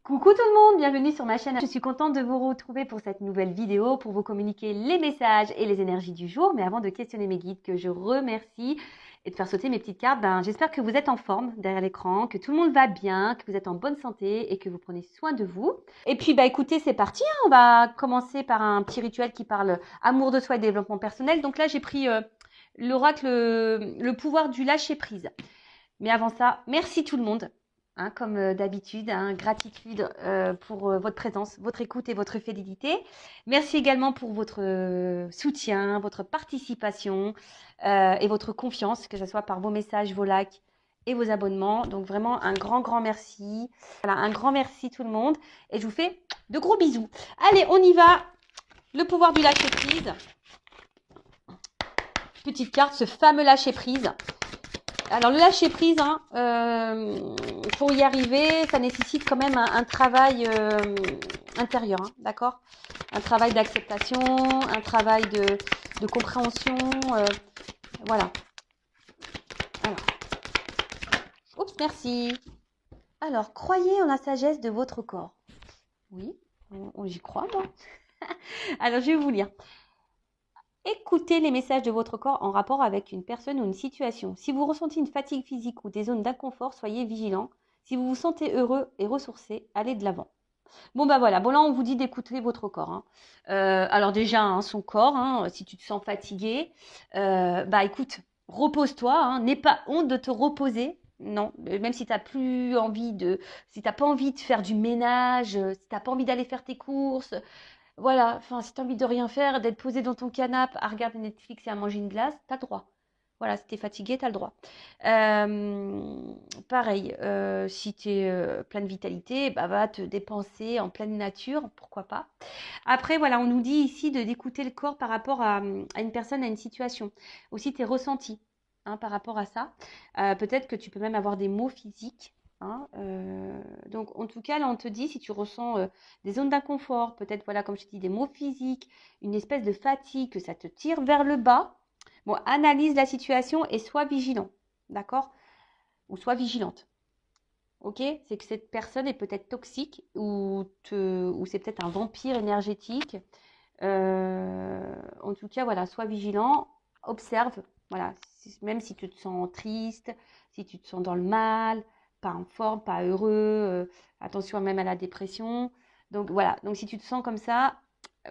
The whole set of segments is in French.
Coucou tout le monde, bienvenue sur ma chaîne. Je suis contente de vous retrouver pour cette nouvelle vidéo pour vous communiquer les messages et les énergies du jour. Mais avant de questionner mes guides que je remercie et de faire sauter mes petites cartes, j'espère que vous êtes en forme derrière l'écran, que tout le monde va bien, que vous êtes en bonne santé et que vous prenez soin de vous. Et puis écoutez, c'est parti, hein. On va commencer par un petit rituel qui parle amour de soi et développement personnel. Donc là, j'ai pris l'oracle, le pouvoir du lâcher prise. Mais avant ça, merci tout le monde. Hein, comme d'habitude, hein, gratitude pour votre présence, votre écoute et votre fidélité. Merci également pour votre soutien, votre participation et votre confiance, que ce soit par vos messages, vos likes et vos abonnements. Donc vraiment un grand merci. Voilà, un grand merci tout le monde. Et je vous fais de gros bisous. Allez, on y va. Le pouvoir du lâcher prise. Petite carte, ce fameux lâcher prise. Alors le lâcher prise, pour y arriver, ça nécessite quand même un travail intérieur, hein, d'accord? Un travail d'acceptation, un travail de compréhension, voilà. Alors, oups, merci. Alors, croyez en la sagesse de votre corps. Oui, j'y crois, moi. Alors, je vais vous lire. Écoutez les messages de votre corps en rapport avec une personne ou une situation. Si vous ressentez une fatigue physique ou des zones d'inconfort, soyez vigilant. Si vous vous sentez heureux et ressourcé, allez de l'avant. Bon voilà, là on vous dit d'écouter votre corps. Hein. Alors déjà, hein, son corps, hein, si tu te sens fatigué, écoute, repose-toi, hein, n'aie pas honte de te reposer. Non, même si tu n'as plus envie si tu n'as pas envie de faire du ménage, si tu n'as pas envie d'aller faire tes courses, voilà, enfin, si tu as envie de rien faire, d'être posé dans ton canapé à regarder Netflix et à manger une glace, tu as le droit. Voilà, si tu es fatigué, tu as le droit. Pareil, si tu es plein de vitalité, va te dépenser en pleine nature, pourquoi pas. Après, voilà, on nous dit ici d'écouter le corps par rapport à une personne, à une situation. Aussi tes ressentis par rapport à ça. Peut-être que tu peux même avoir des maux physiques. Hein, donc, en tout cas, là, on te dit si tu ressens des zones d'inconfort, peut-être, voilà, comme je te dis, des maux physiques, une espèce de fatigue, que ça te tire vers le bas. Bon, analyse la situation et sois vigilant, d'accord? Ou sois vigilante. Ok? C'est que cette personne est peut-être toxique ou c'est peut-être un vampire énergétique. En tout cas, voilà, sois vigilant, observe. Voilà, même si tu te sens triste, si tu te sens dans le mal, pas en forme, pas heureux, attention même à la dépression. Donc voilà, donc si tu te sens comme ça,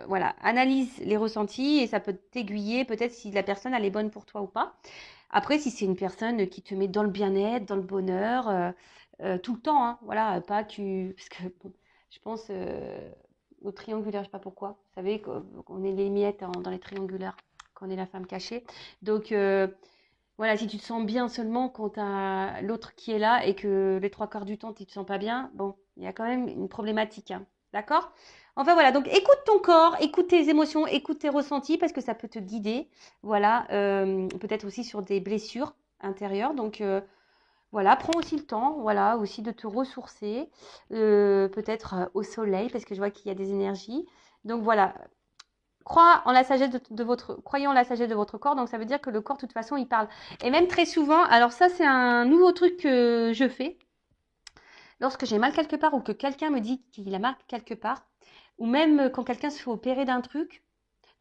voilà, analyse les ressentis et ça peut t'aiguiller peut-être si la personne elle est bonne pour toi ou pas. Après, si c'est une personne qui te met dans le bien-être, dans le bonheur, tout le temps, hein, voilà, pas que parce que bon, je pense au triangulaire, je sais pas pourquoi. Vous savez qu'on est les miettes dans les triangulaires, qu'on est la femme cachée. Donc voilà, si tu te sens bien seulement quand tu as l'autre qui est là et que les trois quarts du temps tu te sens pas bien, bon, il y a quand même une problématique, hein, d'accord? Enfin voilà, donc écoute ton corps, écoute tes émotions, écoute tes ressentis parce que ça peut te guider, voilà, peut-être aussi sur des blessures intérieures. Donc voilà, prends aussi le temps, voilà, aussi de te ressourcer, peut-être au soleil parce que je vois qu'il y a des énergies. Donc voilà, croyez en la sagesse de votre corps. Donc ça veut dire que le corps, de toute façon, il parle. Et même très souvent, alors ça c'est un nouveau truc que je fais. Lorsque j'ai mal quelque part ou que quelqu'un me dit qu'il a mal quelque part, ou même quand quelqu'un se fait opérer d'un truc.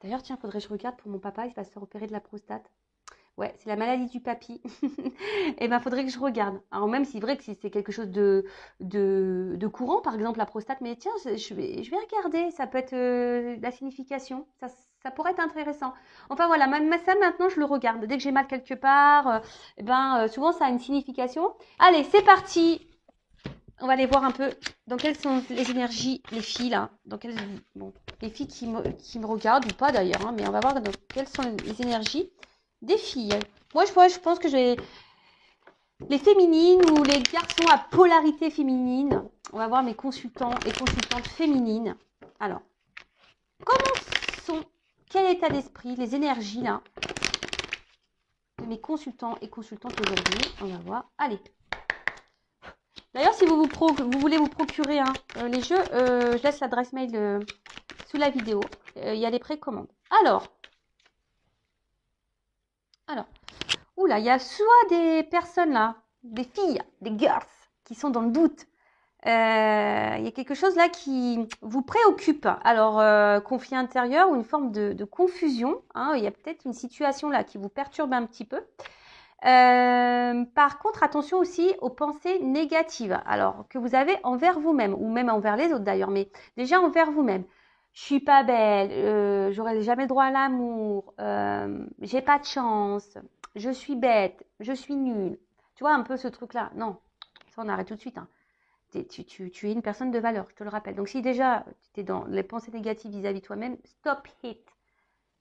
D'ailleurs, tiens, faudrait que je regarde pour mon papa, il va se faire opérer de la prostate. Ouais, c'est la maladie du papy. Et faudrait que je regarde. Alors même si c'est vrai que si c'est quelque chose de courant, par exemple la prostate, mais tiens, je vais regarder, ça peut être la signification, ça pourrait être intéressant. Enfin voilà, même ça maintenant je le regarde. Dès que j'ai mal quelque part, souvent ça a une signification. Allez, c'est parti. On va aller voir un peu dans quelles sont les énergies, les filles là, bon, les filles qui me regardent ou pas d'ailleurs, hein, mais on va voir dans quelles sont les énergies des filles. Moi, je pense que j'ai les féminines ou les garçons à polarité féminine. On va voir mes consultants et consultantes féminines. Alors, quel état d'esprit, les énergies là de mes consultants et consultantes aujourd'hui. On va voir. Allez. D'ailleurs, si vous voulez vous procurer les jeux, je laisse l'adresse mail sous la vidéo. Il y a les précommandes. Alors, oula, il y a soit des personnes là, des filles, des girls, qui sont dans le doute. Il y a quelque chose là qui vous préoccupe. Alors, conflit intérieur ou une forme de confusion, hein. Il y a peut-être une situation là qui vous perturbe un petit peu. Par contre, attention aussi aux pensées négatives. Alors, que vous avez envers vous-même, ou même envers les autres d'ailleurs, mais déjà envers vous-même. Je suis pas belle, j'aurai jamais droit à l'amour, j'ai pas de chance, je suis bête, je suis nulle. Tu vois un peu ce truc-là? Non, ça on arrête tout de suite, hein. Tu es une personne de valeur, je te le rappelle. Donc si déjà tu es dans les pensées négatives vis-à-vis de toi-même, stop it.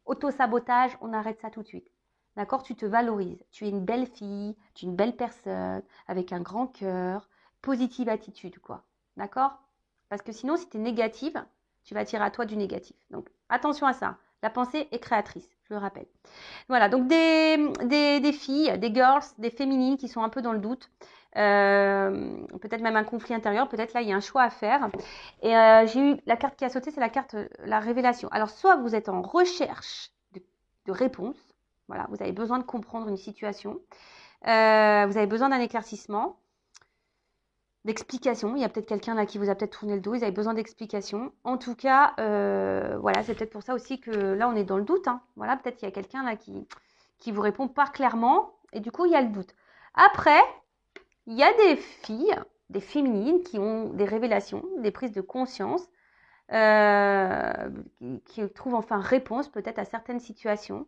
Auto-sabotage, on arrête ça tout de suite. D'accord? Tu te valorises. Tu es une belle fille, tu es une belle personne, avec un grand cœur, positive attitude, quoi. D'accord? Parce que sinon, si tu es négative, tu vas attirer à toi du négatif. Donc, attention à ça. La pensée est créatrice, je le rappelle. Voilà, donc des filles, des girls, des féminines qui sont un peu dans le doute. Peut-être même un conflit intérieur, peut-être là il y a un choix à faire. Et j'ai eu la carte qui a sauté, c'est la carte la révélation. Alors soit vous êtes en recherche de réponse, voilà, vous avez besoin de comprendre une situation, vous avez besoin d'un éclaircissement, d'explication. Il y a peut-être quelqu'un là qui vous a peut-être tourné le dos, ils avaient besoin d'explication. En tout cas, voilà, c'est peut-être pour ça aussi que là on est dans le doute, hein. Voilà, peut-être qu'il y a quelqu'un là qui vous répond pas clairement et du coup il y a le doute. Après, il y a des filles, des féminines qui ont des révélations, des prises de conscience, qui trouvent enfin réponse peut-être à certaines situations.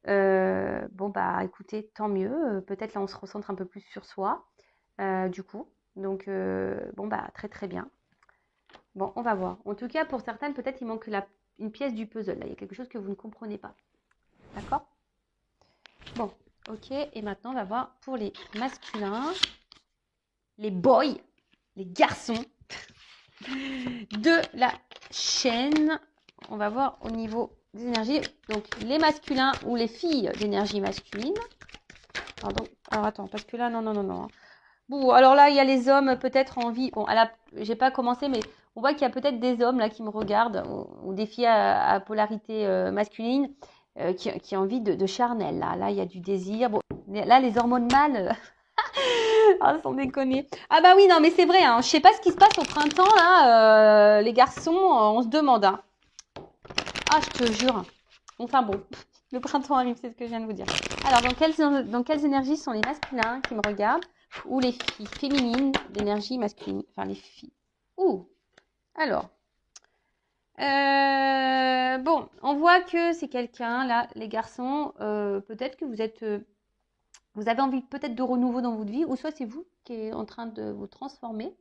Bon bah écoutez, tant mieux. Peut-être là on se recentre un peu plus sur soi, du coup. Donc bon bah très très bien. Bon, on va voir. En tout cas, pour certaines, peut-être il manque une pièce du puzzle. Là, il y a quelque chose que vous ne comprenez pas. D'accord? Bon, ok. Et maintenant, on va voir pour les masculins, les boys, les garçons de la chaîne. On va voir au niveau des énergies. Donc, les masculins ou les filles d'énergie masculine. Pardon. Alors, attends, parce que là, non. Bon, alors là, il y a les hommes peut-être en vie. Bon, j'ai pas commencé, mais on voit qu'il y a peut-être des hommes là qui me regardent, ou des filles à polarité masculine, qui ont envie de charnel. Là, il y a du désir. Bon, là, les hormones mâles, ah, sans déconner. Ah bah oui, non, mais c'est vrai, hein. Je sais pas ce qui se passe au printemps, là, les garçons, on se demande, hein. Ah, je te jure. Enfin bon, le printemps arrive, c'est ce que je viens de vous dire. Alors, dans quelles énergies sont les masculins qui me regardent ou les filles féminines d'énergie masculine? Enfin, les filles. Ouh, alors. Bon, on voit que c'est quelqu'un, là, les garçons, peut-être que vous avez envie peut-être de renouveau dans votre vie, ou soit c'est vous qui êtes en train de vous transformer,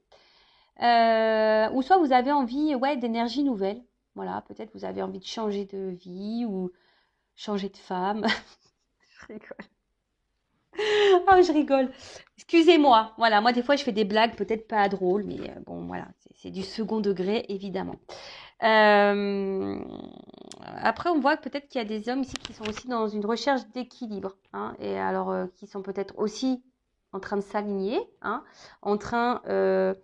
ou soit vous avez envie, ouais, d'énergie nouvelle. Voilà, peut-être vous avez envie de changer de vie ou changer de femme. Je rigole. Oh, je rigole. Excusez-moi. Voilà, moi, des fois, je fais des blagues peut-être pas drôles, mais bon, voilà, c'est du second degré, évidemment. Après, on voit peut-être qu'il y a des hommes ici qui sont aussi dans une recherche d'équilibre, hein, et alors qui sont peut-être aussi en train de s'aligner, hein, en train de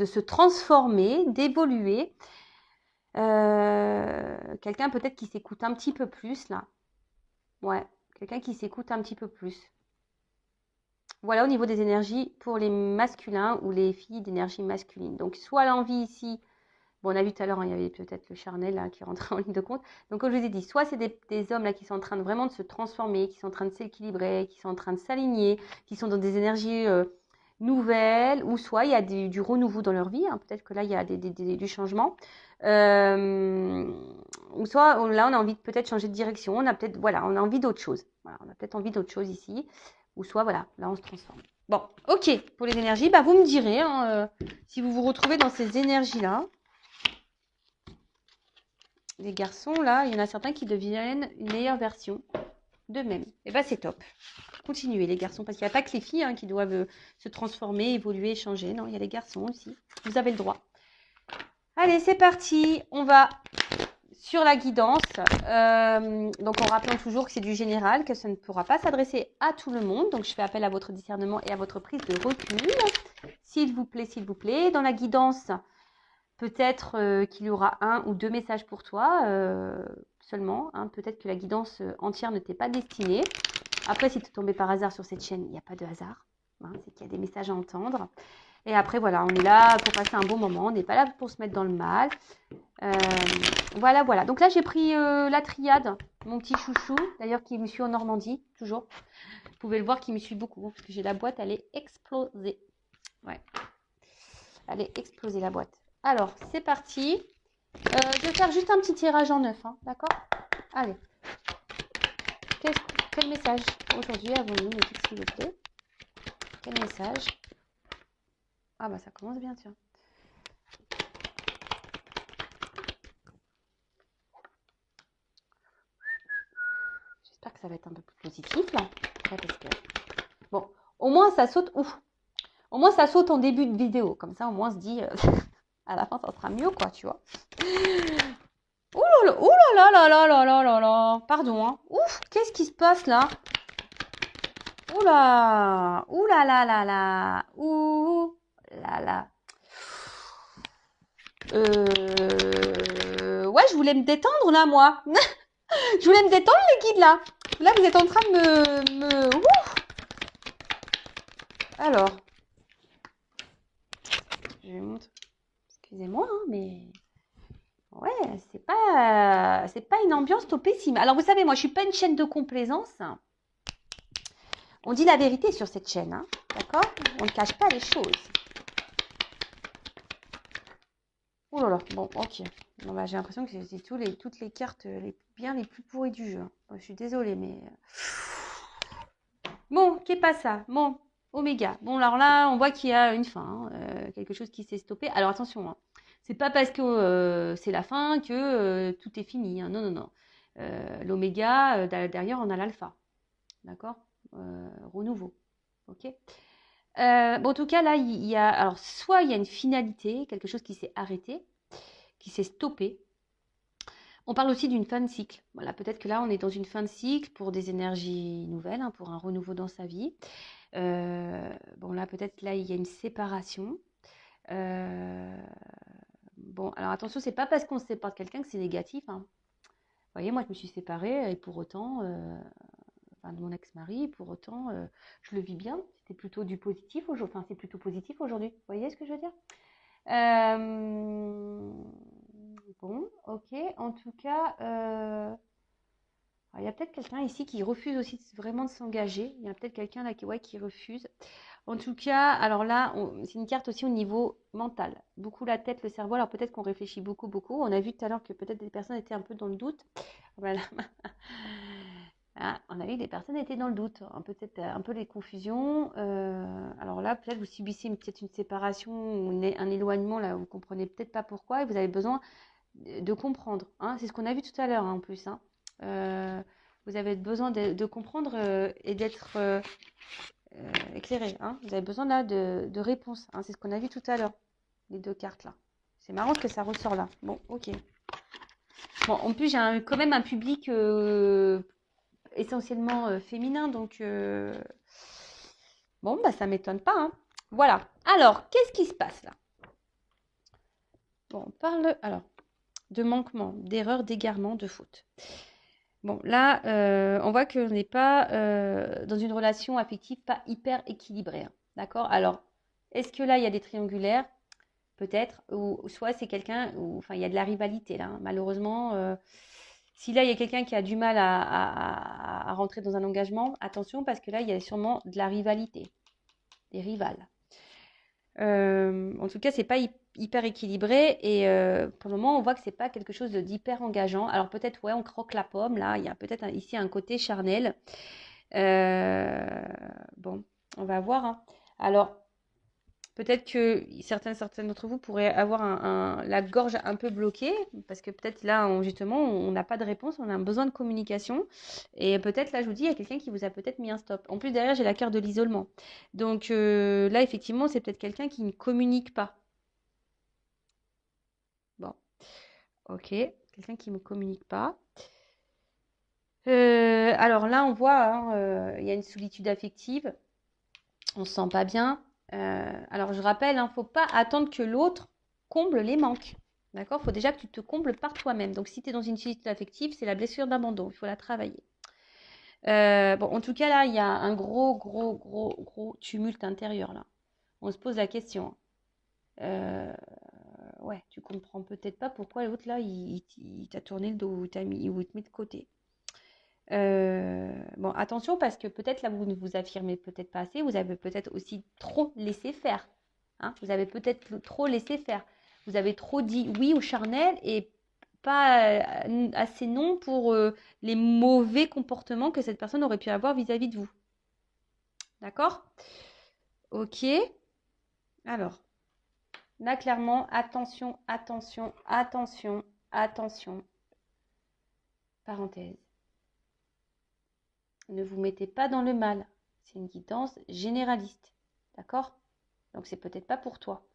se transformer, d'évoluer. Quelqu'un peut-être qui s'écoute un petit peu plus là. Ouais, quelqu'un qui s'écoute un petit peu plus. Voilà au niveau des énergies pour les masculins ou les filles d'énergie masculine. Donc soit l'envie ici, bon on a vu tout à l'heure, hein, il y avait peut-être le charnel là, qui rentrait en ligne de compte. Donc comme je vous ai dit, soit c'est des hommes là qui sont en train de vraiment de se transformer, qui sont en train de s'équilibrer, qui sont en train de s'aligner, qui sont dans des énergies nouvelles, ou soit il y a du renouveau dans leur vie, hein. Peut-être que là il y a du changement. Ou soit là on a envie de peut-être changer de direction, on a peut-être, voilà, on a envie d'autre chose. Voilà, on a peut-être envie d'autre chose ici. Ou soit, voilà, là, on se transforme. Bon, ok, pour les énergies, bah, vous me direz, hein, si vous vous retrouvez dans ces énergies-là. Les garçons, là, il y en a certains qui deviennent une meilleure version d'eux-mêmes. Et bah, c'est top. Continuez, les garçons, parce qu'il n'y a pas que les filles, hein, qui doivent se transformer, évoluer, changer. Non, il y a les garçons aussi. Vous avez le droit. Allez, c'est parti. On va sur la guidance, donc en rappelant toujours que c'est du général, que ça ne pourra pas s'adresser à tout le monde. Donc je fais appel à votre discernement et à votre prise de recul. S'il vous plaît. Dans la guidance, peut-être qu'il y aura un ou deux messages pour toi seulement, hein. Peut-être que la guidance entière ne t'est pas destinée. Après, si tu es tombé par hasard sur cette chaîne, il n'y a pas de hasard, hein, c'est qu'il y a des messages à entendre. Et après, voilà, on est là pour passer un bon moment. On n'est pas là pour se mettre dans le mal. Voilà, voilà. Donc là, j'ai pris la triade, mon petit chouchou, d'ailleurs, qui me suit en Normandie, toujours. Vous pouvez le voir, qui me suit beaucoup, parce que j'ai la boîte, elle est explosée. Ouais, elle est explosée, la boîte. Alors, c'est parti. Je vais faire juste un petit tirage en neuf, hein, d'accord? Allez. Quel message aujourd'hui avons-nous, s'il vous plaît? Quel message? Ah bah ça commence bien, tiens. J'espère que ça va être un peu plus positif là. Ouais, parce que... Bon, au moins ça saute. Ouf. Au moins ça saute en début de vidéo. Comme ça, au moins on se dit à la fin ça sera mieux, quoi, tu vois. Ouh là là, ouh là là là là là là là. Pardon, hein. Ouf, qu'est-ce qui se passe là? Ouh là, ouh là là là là, ouh là là. Ouais, je voulais me détendre là, moi. Je voulais me détendre, les guides, là. Là, vous êtes en train de me... Ouf. Alors, je vais montrer. Excusez-moi, hein, mais... Ouais, c'est pas une ambiance topissime. Alors, vous savez, moi, je suis pas une chaîne de complaisance. On dit la vérité sur cette chaîne, hein, d'accord? On ne cache pas les choses. Oh là là, bon, ok. Bon, bah, j'ai l'impression que c'est toutes les cartes bien les plus pourries du jeu. Bon, je suis désolée, mais... Bon, qu'est pas ça? Bon, Oméga. Bon, alors là, on voit qu'il y a une fin, hein, quelque chose qui s'est stoppé. Alors attention, hein, c'est pas parce que c'est la fin que tout est fini, hein. Non, non, non. L'Oméga, derrière, on a l'alpha. D'accord? Renouveau. Ok? Bon, en tout cas, là, il y a. Alors, soit il y a une finalité, quelque chose qui s'est arrêté, qui s'est stoppé. On parle aussi d'une fin de cycle. Voilà, peut-être que là, on est dans une fin de cycle pour des énergies nouvelles, hein, pour un renouveau dans sa vie. Bon, là, peut-être, là, il y a une séparation. Bon, alors attention, c'est pas parce qu'on se sépare de quelqu'un que c'est négatif, hein. Vous voyez, moi, je me suis séparée et pour autant, enfin, de mon ex-mari, pour autant, je le vis bien. C'était plutôt du positif aujourd'hui. Enfin, c'est plutôt positif aujourd'hui. Vous voyez ce que je veux dire? Bon, ok. En tout cas, il y a peut-être quelqu'un ici qui refuse aussi vraiment de s'engager. Il y a peut-être quelqu'un là qui, ouais, qui refuse. En tout cas, alors là, c'est une carte aussi au niveau mental. Beaucoup la tête, le cerveau. Alors peut-être qu'on réfléchit beaucoup, beaucoup. On a vu tout à l'heure que peut-être des personnes étaient un peu dans le doute. Voilà. Ah, on a vu que des personnes étaient dans le doute. Peut-être un peu les confusions. Alors là, peut-être vous subissez peut-être une séparation ou un éloignement là, vous comprenez peut-être pas pourquoi et vous avez besoin de comprendre, hein. C'est ce qu'on a vu tout à l'heure, hein, en plus, hein. Vous avez besoin de comprendre et d'être éclairé, hein. Vous avez besoin là de réponses, hein. C'est ce qu'on a vu tout à l'heure, les deux cartes là. C'est marrant que ça ressort là. Bon, ok. Bon, en plus, j'ai quand même un public essentiellement féminin, donc bon, bah ça m'étonne pas, hein. Voilà. Alors, qu'est-ce qui se passe là? Bon, on parle alors de manquement, d'erreur, d'égarement, de faute. Bon, là, on voit qu'on n'est pas dans une relation affective pas hyper équilibrée, hein. D'accord? Alors, est-ce que là, il y a des triangulaires? Peut-être. Ou soit c'est quelqu'un, enfin, il y a de la rivalité là, hein. Malheureusement, si là, il y a quelqu'un qui a du mal à rentrer dans un engagement, attention, parce que là, il y a sûrement de la rivalité, des rivales. En tout cas, c'est pas hyper équilibré et pour le moment, on voit que c'est pas quelque chose d'hyper engageant. Alors peut-être, ouais, on croque la pomme. Là, il y a peut-être ici un côté charnel. Bon, on va voir, hein. Alors, peut-être que certains d'entre vous pourraient avoir la gorge un peu bloquée parce que peut-être là, justement, on n'a pas de réponse, on a un besoin de communication. Et peut-être là, je vous dis, il y a quelqu'un qui vous a peut-être mis un stop. En plus, derrière, j'ai la carte de l'isolement. Donc là, effectivement, c'est peut-être quelqu'un qui ne communique pas. Bon, ok, quelqu'un qui ne me communique pas. Alors là, on voit, hein, il y a une solitude affective. On se sent pas bien. Alors je rappelle, il ne faut pas attendre que l'autre comble les manques. D'accord? Il faut déjà que tu te combles par toi-même. Donc si tu es dans une solitude affective, c'est la blessure d'abandon. Il faut la travailler. Bon, en tout cas, là, il y a un gros tumulte intérieur, là. On se pose la question. Ouais, tu comprends peut-être pas pourquoi l'autre là, il t'a tourné le dos ou il te met de côté. Bon, attention parce que peut-être là, vous ne vous affirmez peut-être pas assez. Vous avez peut-être aussi trop laissé faire. Hein, vous avez peut-être trop laissé faire. Vous avez trop dit oui au charnel et pas assez non pour les mauvais comportements que cette personne aurait pu avoir vis-à-vis de vous. D'accord? Ok. Alors, là, clairement, attention, attention, attention, attention. Parenthèse. Ne vous mettez pas dans le mal. C'est une guidance généraliste. D'accord? Donc, c'est peut-être pas pour toi.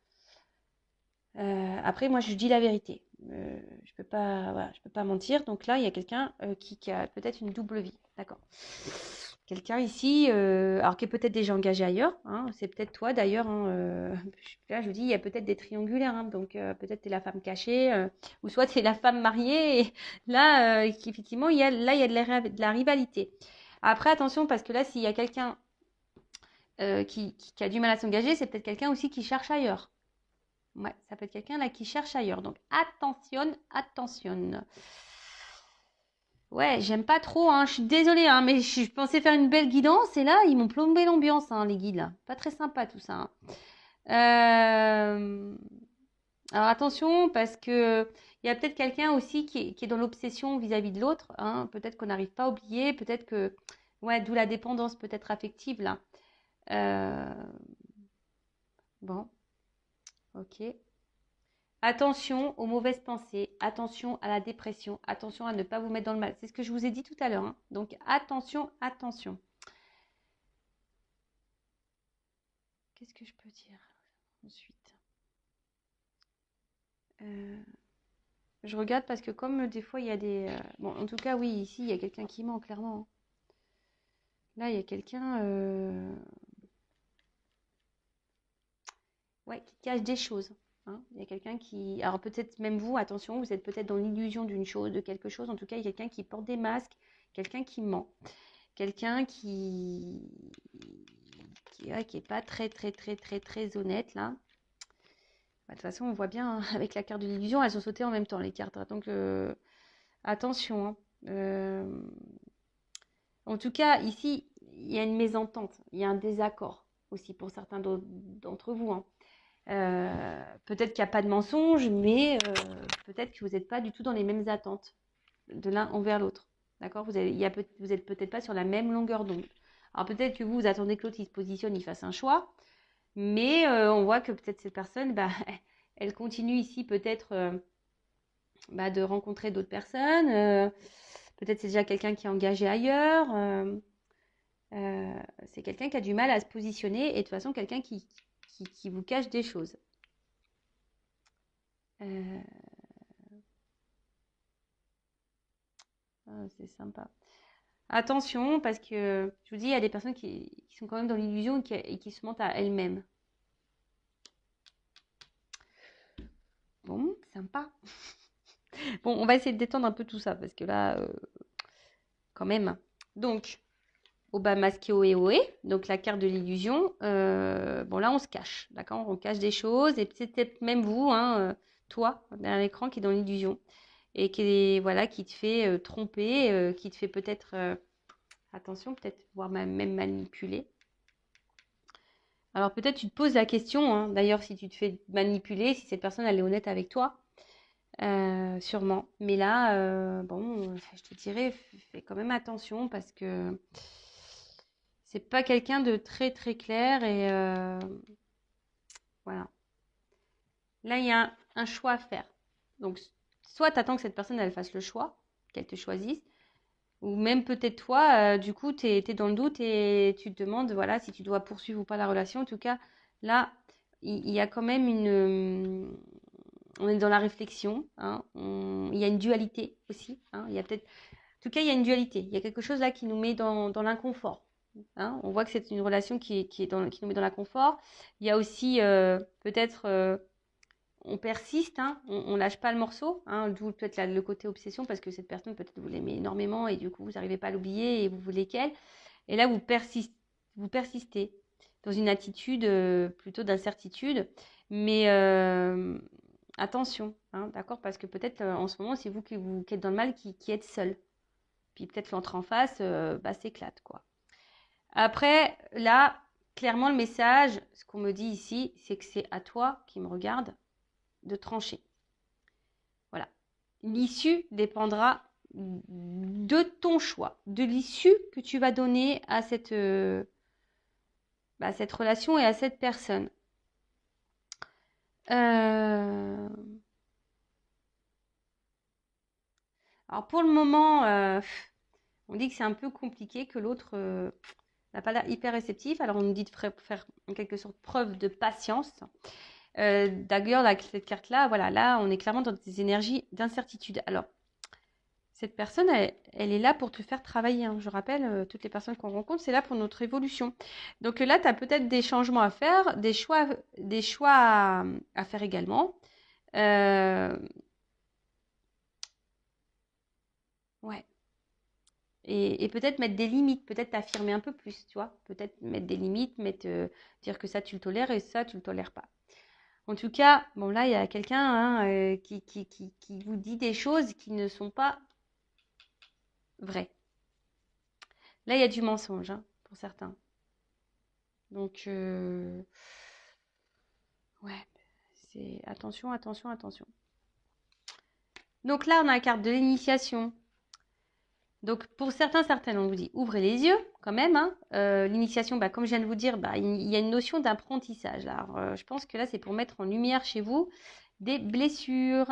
Après, moi, je dis la vérité. Je peux pas, voilà, je peux pas mentir. Donc là, il y a quelqu'un qui a peut-être une double vie. D'accord. Quelqu'un ici, alors qui est peut-être déjà engagé ailleurs. Hein, c'est peut-être toi d'ailleurs. Hein, là, je vous dis, il y a peut-être des triangulaires. Hein, donc peut-être tu es la femme cachée, ou soit tu es la femme mariée. Et là, effectivement, il y a de la rivalité. Après, attention, parce que là, s'il y a quelqu'un qui a du mal à s'engager, c'est peut-être quelqu'un aussi qui cherche ailleurs. Ouais, ça peut être quelqu'un là qui cherche ailleurs. Donc attention, attention. Ouais, j'aime pas trop, hein. Je suis désolée, hein, mais je pensais faire une belle guidance et là, ils m'ont plombé l'ambiance, hein, les guides là. Pas très sympa tout ça. Hein. Alors attention, parce que il y a peut-être quelqu'un aussi qui est dans l'obsession vis-à-vis de l'autre. Hein. Peut-être qu'on n'arrive pas à oublier, peut-être que. Ouais, d'où la dépendance peut-être affective là. Bon, ok. Attention aux mauvaises pensées, attention à la dépression, attention à ne pas vous mettre dans le mal. C'est ce que je vous ai dit tout à l'heure. Hein. Donc attention, attention. Qu'est-ce que je peux dire ensuite Je regarde parce que comme des fois il y a des... Bon, en tout cas, oui, ici, il y a quelqu'un qui ment, clairement. Hein. Là, il y a quelqu'un ouais, qui cache des choses. Hein. Il y a quelqu'un qui... Alors peut-être même vous, attention, vous êtes peut-être dans l'illusion d'une chose, de quelque chose. En tout cas, il y a quelqu'un qui porte des masques, quelqu'un qui ment. Quelqu'un qui est pas très, très, très, très, très honnête, là. Bah, de toute façon, on voit bien, hein, avec la carte de l'illusion, elles ont sauté en même temps, les cartes. Donc, attention. Hein. En tout cas, ici, il y a une mésentente, il y a un désaccord aussi pour certains d'entre vous. Hein. Peut-être qu'il n'y a pas de mensonge, mais peut-être que vous n'êtes pas du tout dans les mêmes attentes de l'un envers l'autre. D'accord? Vous êtes peut-être pas sur la même longueur d'onde. Alors peut-être que vous attendez que l'autre il se positionne, il fasse un choix, mais on voit que peut-être cette personne, bah, elle continue ici peut-être de rencontrer d'autres personnes. Peut-être c'est déjà quelqu'un qui est engagé ailleurs. C'est quelqu'un qui a du mal à se positionner et de toute façon quelqu'un qui vous cache des choses. C'est sympa. Attention, parce que je vous dis, il y a des personnes qui sont quand même dans l'illusion et qui se mentent à elles-mêmes. Bon, sympa. Bon, on va essayer de détendre un peu tout ça, parce que là, quand même. Donc, Oba masqué Oé, donc la carte de l'illusion. Bon, là, on se cache, d'accord? On cache des choses, et c'est peut-être même vous, hein, toi, derrière l'écran, qui est dans l'illusion, et qui te fait tromper, qui te fait peut-être, attention, peut-être, voire même manipuler. Alors peut-être tu te poses la question, hein, d'ailleurs si tu te fais manipuler, si cette personne elle est honnête avec toi, sûrement. Mais là, bon, je te dirais, fais quand même attention parce que c'est pas quelqu'un de très très clair et voilà. Là il y a un choix à faire. Donc soit tu attends que cette personne elle fasse le choix, qu'elle te choisisse, ou même peut-être toi, du coup tu es dans le doute et tu te demandes voilà si tu dois poursuivre ou pas la relation. En tout cas, là il y a quand même on est dans la réflexion. Hein, il y a une dualité aussi. Hein, il y a peut-être, en tout cas, il y a une dualité. Il y a quelque chose là qui nous met dans l'inconfort. Hein, on voit que c'est une relation qui nous met dans l'inconfort. Il y a aussi peut-être, on persiste, hein, on lâche pas le morceau. Hein, d'où peut-être le côté obsession parce que cette personne peut-être vous l'aimez énormément et du coup vous n'arrivez pas à l'oublier et vous voulez qu'elle. Et là vous persistez. dans une attitude plutôt d'incertitude. Mais attention, hein, d'accord? Parce que peut-être en ce moment, c'est vous qui êtes dans le mal, qui êtes seul. Puis peut-être l'autre en face, s'éclate, quoi. Après, là, clairement, le message, ce qu'on me dit ici, c'est que c'est à toi qui me regarde de trancher. Voilà. L'issue dépendra de ton choix, de l'issue que tu vas donner à cette relation et à cette personne. Alors pour le moment, on dit que c'est un peu compliqué, que l'autre n'a pas l'air hyper réceptif. Alors on nous dit de faire en quelque sorte preuve de patience. D'ailleurs, cette carte-là, voilà, là, on est clairement dans des énergies d'incertitude. Alors, cette personne, elle est là pour te faire travailler, hein. Je rappelle, toutes les personnes qu'on rencontre, c'est là pour notre évolution. Donc là, tu as peut-être des changements à faire, des choix à faire également. Ouais. Et peut-être mettre des limites, peut-être t'affirmer un peu plus, tu vois. Peut-être mettre des limites, dire que ça, tu le tolères et ça, tu le tolères pas. En tout cas, bon là, il y a quelqu'un qui vous dit des choses qui ne sont pas vraies. Là, il y a du mensonge, hein, pour certains. Donc, ouais, c'est attention, attention, attention. Donc là, on a la carte de l'initiation. Donc, pour certaines, on vous dit ouvrez les yeux quand même, hein. L'initiation, comme je viens de vous dire, il y a une notion d'apprentissage. Alors, je pense que là, c'est pour mettre en lumière chez vous des blessures.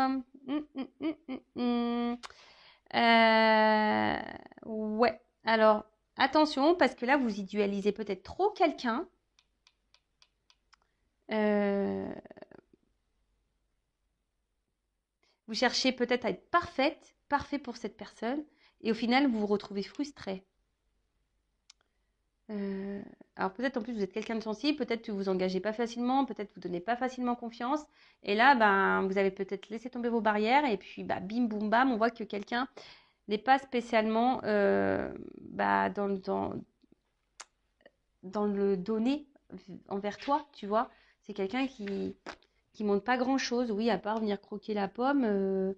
Ouais. Alors, attention, parce que là, vous idéalisez peut-être trop quelqu'un. Vous cherchez peut-être à être parfait pour cette personne, et au final, vous vous retrouvez frustré. Alors peut-être en plus vous êtes quelqu'un de sensible, peut-être que vous engagez pas facilement, peut-être que vous donnez pas facilement confiance, et là, vous avez peut-être laissé tomber vos barrières, et puis bim boum bam, on voit que quelqu'un n'est pas spécialement dans le donner envers toi, tu vois. C'est quelqu'un qui montre pas grand-chose, oui, à part venir croquer la pomme.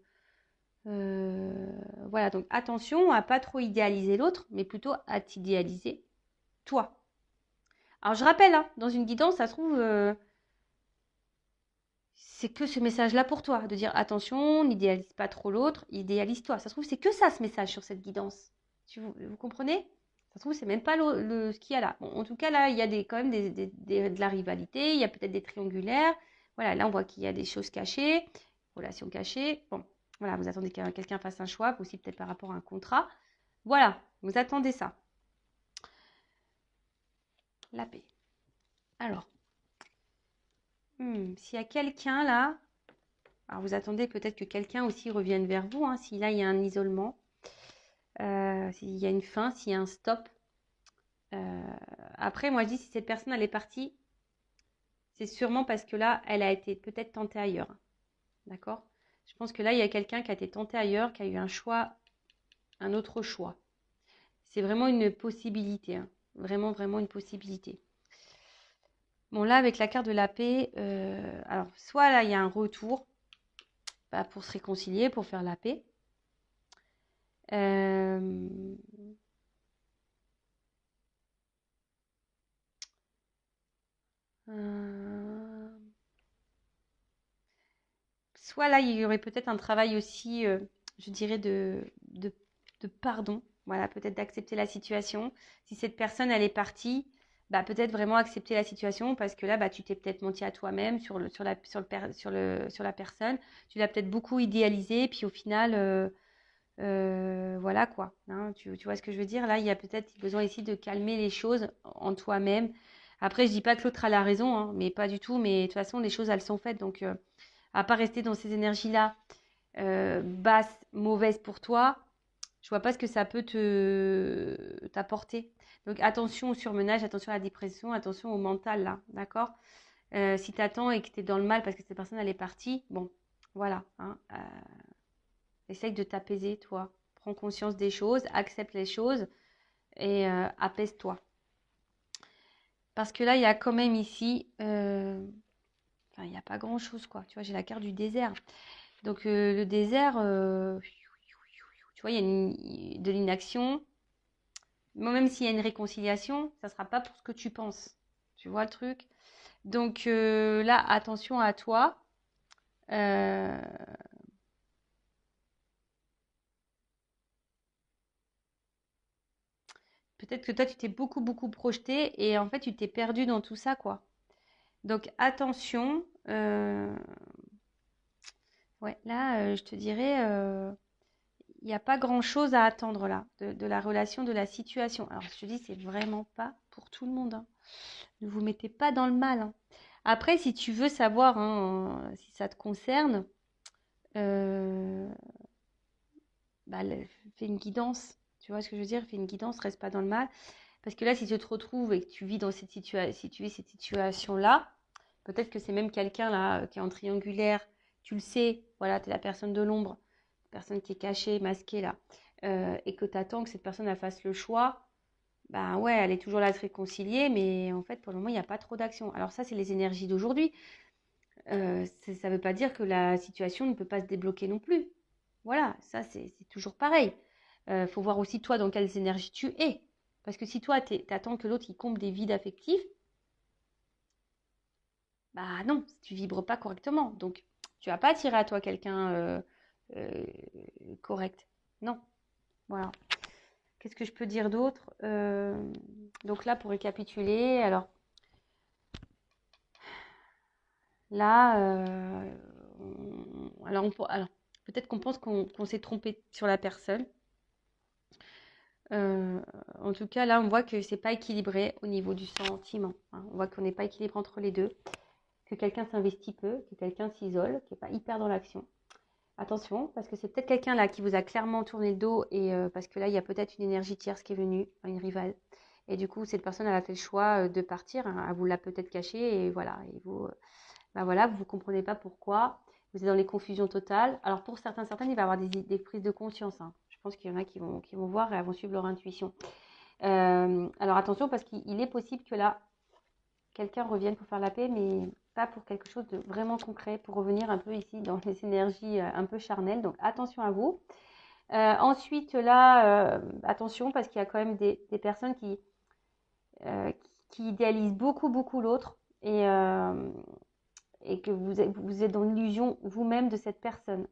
Voilà, donc attention à pas trop idéaliser l'autre, mais plutôt à t'idéaliser toi. Alors je rappelle, hein, dans une guidance, ça se trouve, c'est que ce message-là pour toi, de dire attention, n'idéalise pas trop l'autre, idéalise-toi. Ça se trouve, c'est que ça ce message sur cette guidance. Vous comprenez? Ça se trouve, c'est même pas ce qu'il y a là. Bon, en tout cas, là, il y a quand même de la rivalité, il y a peut-être des triangulaires. Voilà, là, on voit qu'il y a des choses cachées, relations cachées. Bon, voilà, vous attendez que quelqu'un fasse un choix, aussi peut-être par rapport à un contrat. Voilà, vous attendez ça. La paix. Alors, s'il y a quelqu'un là, alors vous attendez peut-être que quelqu'un aussi revienne vers vous, hein, si là il y a un isolement, s'il y a une fin, s'il y a un stop. Après, moi je dis si cette personne elle est partie, c'est sûrement parce que là, elle a été peut-être tentée ailleurs. D'accord? Je pense que là, il y a quelqu'un qui a été tenté ailleurs, qui a eu un choix, un autre choix. C'est vraiment une possibilité, hein. Vraiment, vraiment une possibilité. Bon, là, avec la carte de la paix, alors, soit là, il y a un retour pour se réconcilier, pour faire la paix. Soit là, il y aurait peut-être un travail aussi, je dirais, de pardon. Voilà, peut-être d'accepter la situation. Si cette personne, elle est partie, peut-être vraiment accepter la situation parce que là, tu t'es peut-être menti à toi-même sur la personne. Tu l'as peut-être beaucoup idéalisé, puis au final, voilà quoi. Hein, tu vois ce que je veux dire? Là, il y a peut-être besoin ici de calmer les choses en toi-même. Après, je dis pas que l'autre a la raison, hein, mais pas du tout. Mais de toute façon, les choses, elles sont faites. Donc, à pas rester dans ces énergies-là basses, mauvaises pour toi, je vois pas ce que ça peut t'apporter. Donc attention au surmenage, attention à la dépression, attention au mental là, d'accord? Si tu attends et que tu es dans le mal parce que cette personne elle est partie, bon, voilà, hein, essaye de t'apaiser toi. Prends conscience des choses, accepte les choses et apaise-toi. Parce que là, il y a quand même ici, enfin, il n'y a pas grand-chose, quoi. Tu vois, j'ai la carte du désert. Donc, le désert, tu vois, il y a de l'inaction. Moi, même s'il y a une réconciliation, ça ne sera pas pour ce que tu penses. Tu vois le truc? Donc, là, attention à toi. Euh, Peut-être que toi, tu t'es beaucoup, beaucoup projeté et en fait, tu t'es perdu dans tout ça, quoi. Donc, attention. Ouais, là, je te dirais, il n'y a pas grand-chose à attendre là, de la relation, de la situation. Alors, je te dis, c'est vraiment pas pour tout le monde, hein. Ne vous mettez pas dans le mal, hein. Après, si tu veux savoir, hein, si ça te concerne, euh, bah, fais une guidance. Tu vois ce que je veux dire? Fais une guidance, reste pas dans le mal. Parce que là, si tu te retrouves et que tu vis dans cette si tu vis cette situation-là, peut-être que c'est même quelqu'un là qui est en triangulaire, tu le sais, voilà, tu es la personne de l'ombre, la personne qui est cachée, masquée là, et que tu attends que cette personne elle fasse le choix, ben ouais, elle est toujours là à se réconcilier, mais en fait, pour le moment, il n'y a pas trop d'action. Alors ça, c'est les énergies d'aujourd'hui. Ça ne veut pas dire que la situation ne peut pas se débloquer non plus. Voilà, ça c'est toujours pareil. Faut voir aussi toi dans quelles énergies tu es. Parce que si toi t'attends que l'autre il comble des vides affectifs, bah non, tu vibres pas correctement. Donc tu vas pas attirer à toi quelqu'un euh, correct. Non, voilà. Qu'est-ce que je peux dire d'autre? Donc là pour récapituler, alors là, alors peut-être qu'on pense qu'on s'est trompé sur la personne. Euh, En tout cas, là, on voit que c'est pas équilibré au niveau du sentiment, hein. On voit qu'on n'est pas équilibré entre les deux, que quelqu'un s'investit peu, que quelqu'un s'isole, qui n'est pas hyper dans l'action. Attention, parce que c'est peut-être quelqu'un là qui vous a clairement tourné le dos et parce que là, il y a peut-être une énergie tierce qui est venue, une rivale. Et du coup, cette personne, elle a fait le choix de partir, hein. Elle vous l'a peut-être caché et voilà. Et vous, bah voilà, vous ne comprenez pas pourquoi. Vous êtes dans les confusions totales. Alors pour certaines, il va y avoir des prises de conscience, hein. Je pense qu'il y en a qui vont voir et elles vont suivre leur intuition. Alors attention parce qu'il est possible que là, quelqu'un revienne pour faire la paix, mais pas pour quelque chose de vraiment concret, pour revenir un peu ici dans les énergies un peu charnelles. Donc attention à vous. Ensuite, là, attention parce qu'il y a quand même des personnes euh, qui idéalisent beaucoup, beaucoup l'autre et que vous êtes dans l'illusion vous-même de cette personne,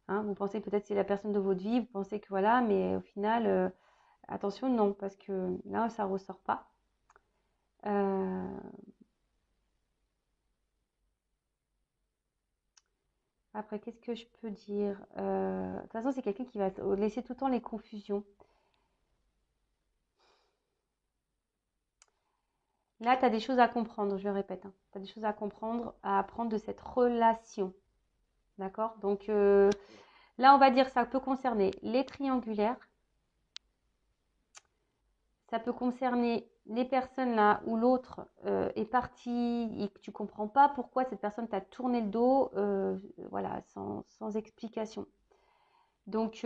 hein. Vous pensez peut-être que c'est la personne de votre vie, vous pensez que voilà, mais au final, attention, non, parce que là, ça ne ressort pas. Euh, Après, qu'est-ce que je peux dire? De toute façon, c'est quelqu'un qui va laisser tout le temps les confusions. Là, tu as des choses à comprendre, je le répète, hein. Tu as des choses à comprendre, à apprendre de cette relation. D'accord? Donc là, on va dire ça peut concerner les triangulaires. Ça peut concerner les personnes là où l'autre est parti et que tu comprends pas pourquoi cette personne t'a tourné le dos, voilà, sans explication. Donc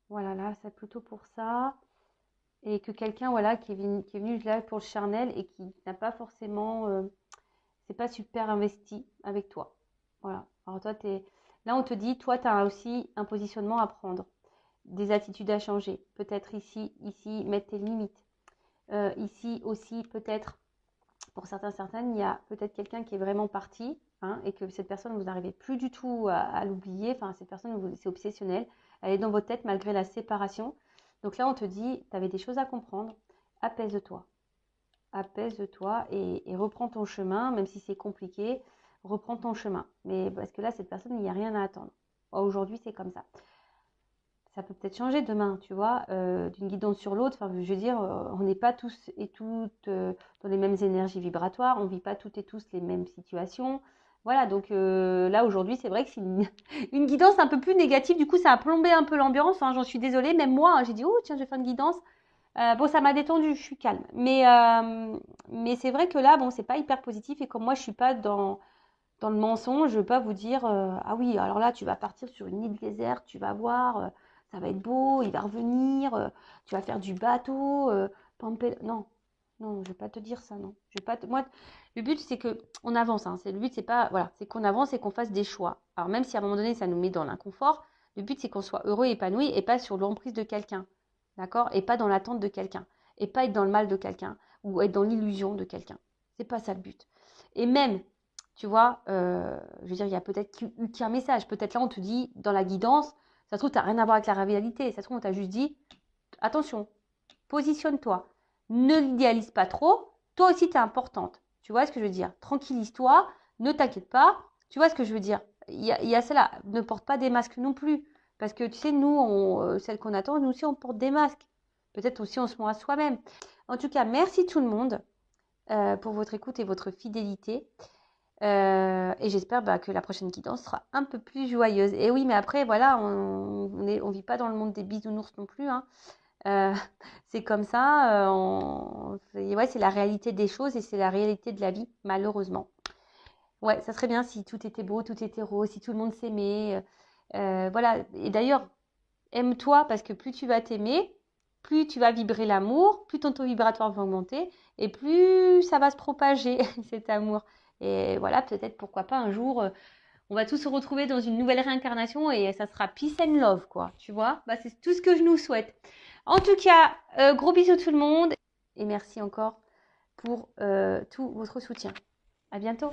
voilà, là, c'est plutôt pour ça. Et que quelqu'un voilà, qui est venu là pour le charnel et qui n'a pas forcément, c'est pas super investi avec toi. Voilà. Alors toi, là, on te dit, toi, tu as aussi un positionnement à prendre, des attitudes à changer. Peut-être ici, mettre tes limites. Ici aussi, peut-être, pour certaines, il y a peut-être quelqu'un qui est vraiment parti, hein, et que cette personne, vous n'arrivez plus du tout à l'oublier. Enfin, cette personne, c'est obsessionnel. Elle est dans votre tête malgré la séparation. Donc là, on te dit, tu avais des choses à comprendre. Apaise-toi. Apaise-toi et reprends ton chemin, même si c'est compliqué. Reprends ton chemin. Mais parce que là, cette personne, il n'y a rien à attendre. Aujourd'hui, c'est comme ça. Ça peut peut-être changer demain, tu vois, d'une guidance sur l'autre. Enfin, je veux dire, on n'est pas tous et toutes dans les mêmes énergies vibratoires, on ne vit pas toutes et tous les mêmes situations. Voilà, donc là aujourd'hui, c'est vrai que c'est une guidance un peu plus négative. Du coup, ça a plombé un peu l'ambiance, hein, j'en suis désolée. Même moi, hein, j'ai dit, oh tiens, je vais faire une guidance. Bon, ça m'a détendu, je suis calme. Mais c'est vrai que là, bon, c'est pas hyper positif. Et comme moi, je suis pas dans le mensonge, je ne veux pas vous dire ah oui, alors là, tu vas partir sur une île déserte, tu vas voir, ça va être beau, il va revenir, tu vas faire du bateau, pamper. Non, non, je vais pas te dire ça, non. Je vais pas moi, le but, c'est que on avance. Hein. Le but, c'est pas, voilà, c'est qu'on avance et qu'on fasse des choix. Alors, même si à un moment donné, ça nous met dans l'inconfort, le but, c'est qu'on soit heureux, épanoui et pas sur l'emprise de quelqu'un. D'accord? Et pas dans l'attente de quelqu'un. Et pas être dans le mal de quelqu'un ou être dans l'illusion de quelqu'un. C'est pas ça le but. Et même, tu vois, je veux dire, il y a peut-être eu qu'un message. Peut-être là, on te dit, dans la guidance, ça se trouve, tu n'as rien à voir avec la réalité. Ça se trouve, on t'a juste dit, attention, positionne-toi. Ne l'idéalise pas trop. Toi aussi, tu es importante. Tu vois ce que je veux dire? Tranquillise-toi. Ne t'inquiète pas. Tu vois ce que je veux dire? Il y a cela. Ne porte pas des masques non plus. Parce que tu sais, nous, celles qu'on attend, nous aussi, on porte des masques. Peut-être aussi, on se ment à soi-même. En tout cas, merci tout le monde pour votre écoute et votre fidélité. Et j'espère que la prochaine guidance sera un peu plus joyeuse. Et oui, mais après, voilà, on vit pas dans le monde des bisounours non plus. Hein. C'est comme ça. Ouais, c'est la réalité des choses et c'est la réalité de la vie, malheureusement. Ouais, ça serait bien si tout était beau, tout était rose, si tout le monde s'aimait. Voilà. Et d'ailleurs, aime-toi parce que plus tu vas t'aimer, plus tu vas vibrer l'amour, plus ton taux vibratoire va augmenter et plus ça va se propager, cet amour. Et voilà, peut-être pourquoi pas un jour, on va tous se retrouver dans une nouvelle réincarnation et ça sera peace and love, quoi. Tu vois? C'est tout ce que je nous souhaite. En tout cas, gros bisous tout le monde et merci encore pour tout votre soutien. À bientôt.